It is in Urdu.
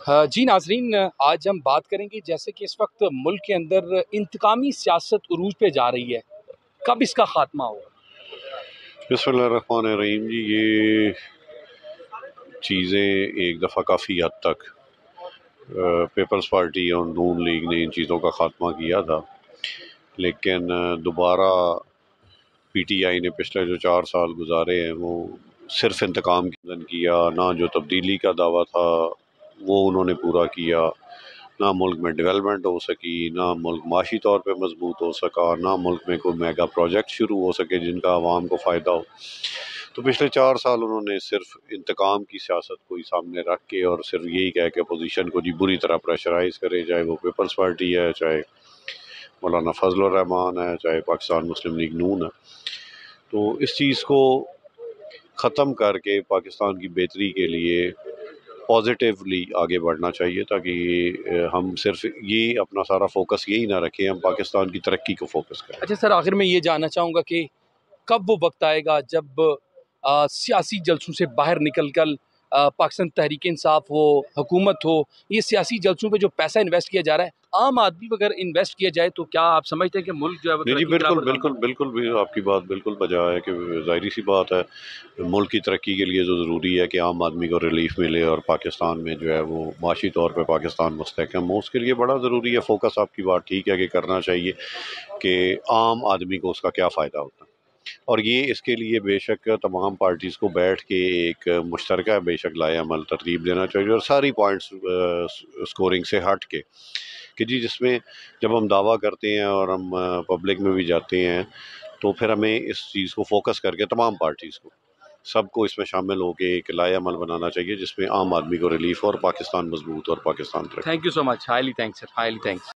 جی ناظرین، آج ہم بات کریں گے جیسے کہ اس وقت ملک کے اندر انتقامی سیاست عروج پہ جا رہی ہے، کب اس کا خاتمہ ہوگا؟ بسم اللہ الرحمن الرحیم جی، یہ چیزیں ایک دفعہ کافی حد تک پیپلز پارٹی اور نون لیگ نے ان چیزوں کا خاتمہ کیا تھا، لیکن دوبارہ پی ٹی آئی نے پچھلے جو 4 سال گزارے ہیں وہ صرف انتقام کیا، نہ جو تبدیلی کا دعویٰ تھا وہ انہوں نے پورا کیا، نہ ملک میں ڈیولپمنٹ ہو سکی، نہ ملک معاشی طور پہ مضبوط ہو سکا، نہ ملک میں کوئی میگا پروجیکٹ شروع ہو سکے جن کا عوام کو فائدہ ہو۔ تو پچھلے 4 سال انہوں نے صرف انتقام کی سیاست کو ہی سامنے رکھ کے اور صرف یہی کہہ کہ اپوزیشن کو بری طرح پریشرائز کرے، چاہے وہ پیپلز پارٹی ہے، چاہے مولانا فضل الرحمان ہے، چاہے پاکستان مسلم لیگ نون ہے۔ تو اس چیز کو ختم کر کے پاکستان کی بہتری کے لیے پازیٹیولی آگے بڑھنا چاہیے، تاکہ ہم صرف یہ اپنا سارا فوکس یہی نہ رکھیں، ہم پاکستان کی ترقی کو فوکس کریں۔ اچھا سر، آخر میں یہ جاننا چاہوں گا کہ کب وہ وقت آئے گا جب سیاسی جلسوں سے باہر نکل کر پاکستان تحریک انصاف ہو، حکومت ہو، یہ سیاسی جلسوں پہ جو پیسہ انویسٹ کیا جا رہا ہے، عام آدمی پہ اگر انویسٹ کیا جائے تو کیا آپ سمجھتے ہیں کہ ملک جو ہے وہ جی ترقی بالکل برابر بالکل بالکل بھی آپ کی بات بالکل بجا ہے کہ ظاہری سی بات ہے، ملک کی ترقی کے لیے جو ضروری ہے کہ عام آدمی کو ریلیف ملے اور پاکستان میں جو ہے وہ معاشی طور پہ پاکستان مستحکم ہو، اس کے لیے بڑا ضروری ہے فوکس۔ آپ کی بات ٹھیک ہے کہ کرنا چاہیے کہ عام آدمی کو اس کا کیا فائدہ ہوتا ہے، اور یہ اس کے لیے بے شک تمام پارٹیز کو بیٹھ کے ایک مشترکہ بے شک لائے عمل ترتیب دینا چاہیے، اور ساری پوائنٹس اسکورنگ سے ہٹ کے کہ جی جس میں جب ہم دعویٰ کرتے ہیں اور ہم پبلک میں بھی جاتے ہیں تو پھر ہمیں اس چیز کو فوکس کر کے تمام پارٹیز کو سب کو اس میں شامل ہو کے ایک لائے عمل بنانا چاہیے جس میں عام آدمی کو ریلیف ہو اور پاکستان مضبوط اور پاکستان ترقی۔ Thank you so much, highly thanks sir, highly thanks.